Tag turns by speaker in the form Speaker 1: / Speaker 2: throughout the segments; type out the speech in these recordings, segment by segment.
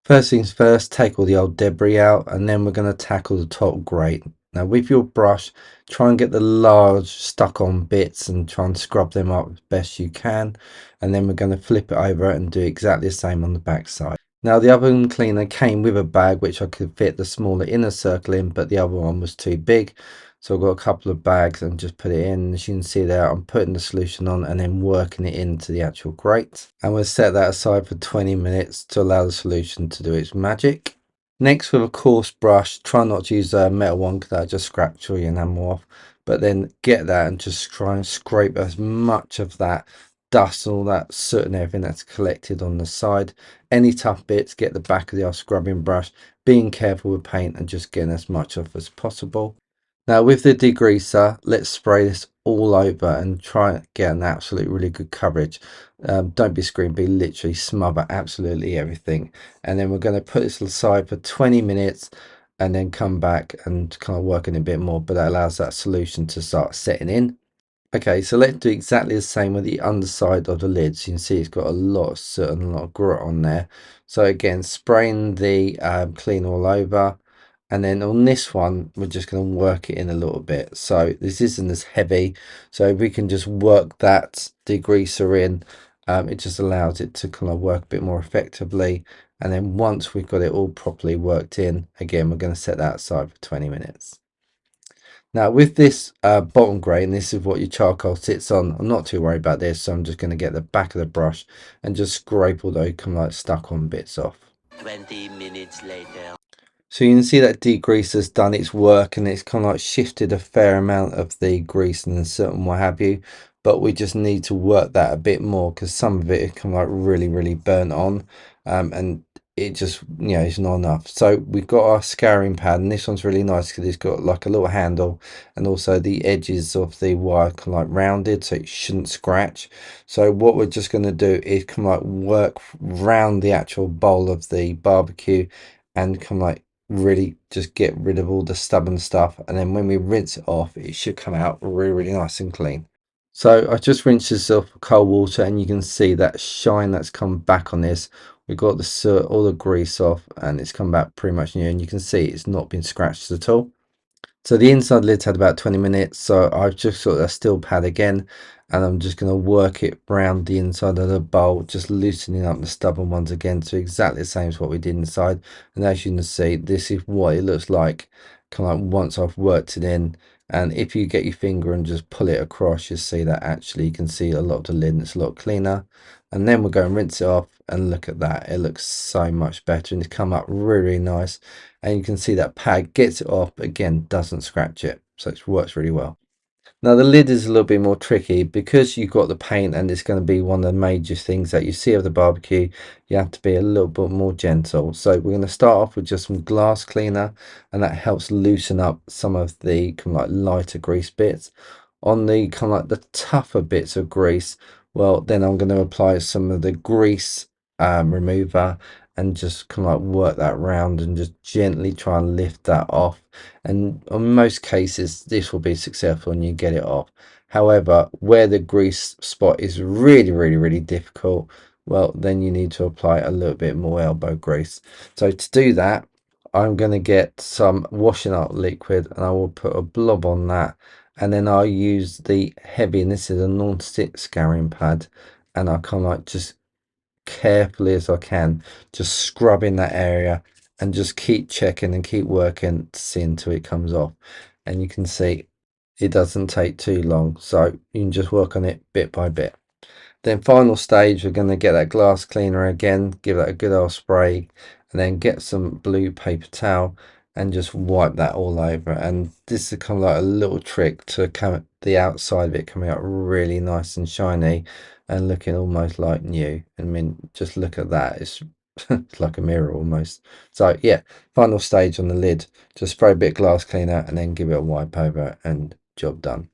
Speaker 1: First things first, take all the old debris out, and then we're going to tackle the top grate. Now with your brush, try and get the large stuck on bits and try and scrub them up as best you can, and then we're going to flip it over and do exactly the same on the back side. Now the oven cleaner came with a bag which I could fit the smaller inner circle in, but the other one was too big. So I've got a couple of bags and just put it in. As you can see there, I'm putting the solution on and then working it into the actual grate. And we'll set that aside for 20 minutes to allow the solution to do its magic. Next, with a coarse brush, try not to use a metal one because that'll just scratch all your enamel off. But then get that and just try and scrape as much of that dust and all that soot and everything that's collected on the side. Any tough bits, get the back of the scrubbing brush, being careful with paint and just getting as much off as possible. Now with the degreaser, let's spray this all over and try and get an absolute really good coverage. Don't be screaming, literally smother absolutely everything. And then we're going to put this aside for 20 minutes and then come back and kind of work on it a bit more, but that allows that solution to start setting in. Okay, so let's do exactly the same with the underside of the lid. So you can see it's got a lot of soot and a lot of grit on there. So again, spraying the clean all over. And then on this one, we're just going to work it in a little bit. So this isn't as heavy. So if we can just work that degreaser in, it just allows it to kind of work a bit more effectively. And then once we've got it all properly worked in, again, we're going to set that aside for 20 minutes. Now with this bottom grate, and this is what your charcoal sits on, I'm not too worried about this, so I'm just going to get the back of the brush and just scrape all those kind of like stuck on bits off.
Speaker 2: 20 minutes later.
Speaker 1: So you can see that degreaser's done its work and it's kind of like shifted a fair amount of the grease and soot and what have you, but we just need to work that a bit more because some of it is kind of like really burnt on, and it just, you know, it's not enough. So we've got our scouring pad, and this one's really nice because it's got like a little handle, and also the edges of the wire kind of like rounded so it shouldn't scratch. So what we're just going to do is kind of like work round the actual bowl of the barbecue and kind of like really just get rid of all the stubborn stuff, and then when we rinse it off it should come out really nice and clean. So I just rinsed this off with cold water and you can see that shine that's come back on this. We got the soot, all the grease off, and it's come back pretty much new, and you can see it's not been scratched at all. So the inside lid's had about 20 minutes, so I've just got a steel pad again, and I'm just going to work it around the inside of the bowl, just loosening up the stubborn ones again, so exactly the same as what we did inside. And as you can see, this is what it looks like kind of like once I've worked it in. And if you get your finger and just pull it across, you'll see that actually you can see a lot of the lid and it's a lot cleaner. And then we'll go and rinse it off, and look at that, it looks so much better and it's come up really nice. And you can see that pad gets it off, but again doesn't scratch it, so it works really well. Now the lid is a little bit more tricky because you've got the paint and it's going to be one of the major things that you see of the barbecue. You have to be a little bit more gentle. So we're going to start off with just some glass cleaner, and that helps loosen up some of the kind of like lighter grease bits. On the kind of like the tougher bits of grease, well then I'm going to apply some of the grease remover and just kind of like work that round and just gently try and lift that off. And in most cases this will be successful and you get it off. However, where the grease spot is really difficult, well then you need to apply a little bit more elbow grease. So to do that, I'm going to get some washing up liquid and I will put a blob on that, and then I'll use the heavy, and this is a non-stick scouring pad, and I kind of like just carefully as I can just scrub in that area and just keep checking and keep working to see until it comes off. And you can see it doesn't take too long, so you can just work on it bit by bit. Then final stage, we're going to get that glass cleaner again, give that a good old spray, and then get some blue paper towel and just wipe that all over. And this is kind of like a little trick to come the outside of it coming out really nice and shiny and looking almost like new. I mean, just look at that, it's it's like a mirror almost. So yeah, final stage on the lid, just spray a bit of glass cleaner and then give it a wipe over and job done.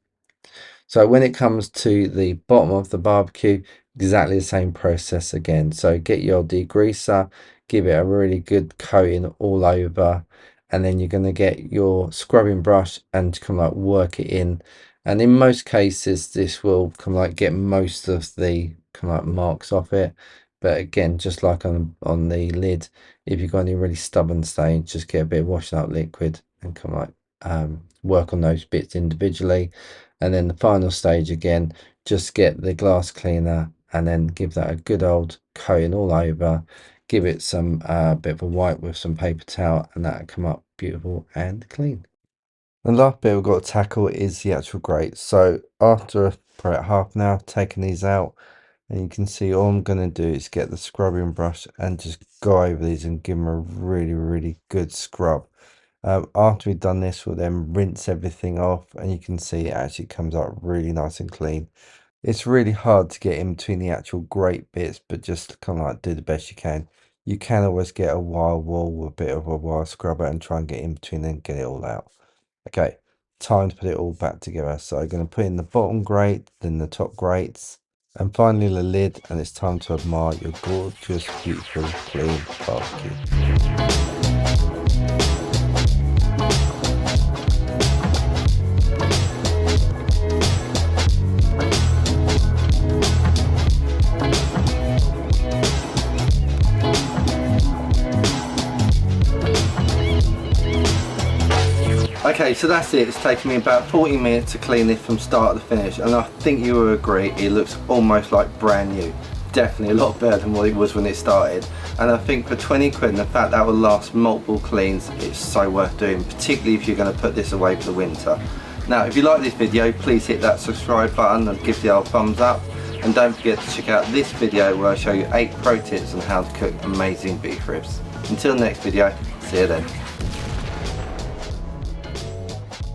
Speaker 1: So when it comes to the bottom of the barbecue, exactly the same process again. So get your degreaser, give it a really good coating all over, and then you're going to get your scrubbing brush and kind of like work it in. And in most cases, this will kind of like get most of the kind of like marks off it. But again, just like on the lid, if you've got any really stubborn stains, just get a bit of washing up liquid and kind of like work on those bits individually. And then the final stage again, just get the glass cleaner and then give that a good old coating all over, give it some bit of a wipe with some paper towel, and that'll come up beautiful and clean. The last bit we've got to tackle is the actual grate. So after about half an hour taking these out, and you can see all I'm going to do is get the scrubbing brush and just go over these and give them a really good scrub. After we've done this, we'll then rinse everything off, and you can see it actually comes out really nice and clean. It's really hard to get in between the actual grate bits, but just kind of like do the best you can. You can always get a wire wall with a bit of a wire scrubber and try and get in between and get it all out. Okay, time to put it all back together. So I'm going to put in the bottom grate, then the top grates, and finally the lid, and it's time to admire your gorgeous, beautiful, clean barbecue. Okay, so that's it. It's taken me about 40 minutes to clean this from start to finish, and I think you will agree it looks almost like brand new. Definitely a lot better than what it was when it started. And I think for 20 quid and the fact that will last multiple cleans, it's so worth doing, particularly if you're going to put this away for the winter. Now, if you like this video, please hit that subscribe button and give the old thumbs up. And don't forget to check out this video where I show you 8 pro tips on how to cook amazing beef ribs. Until next video, see you then.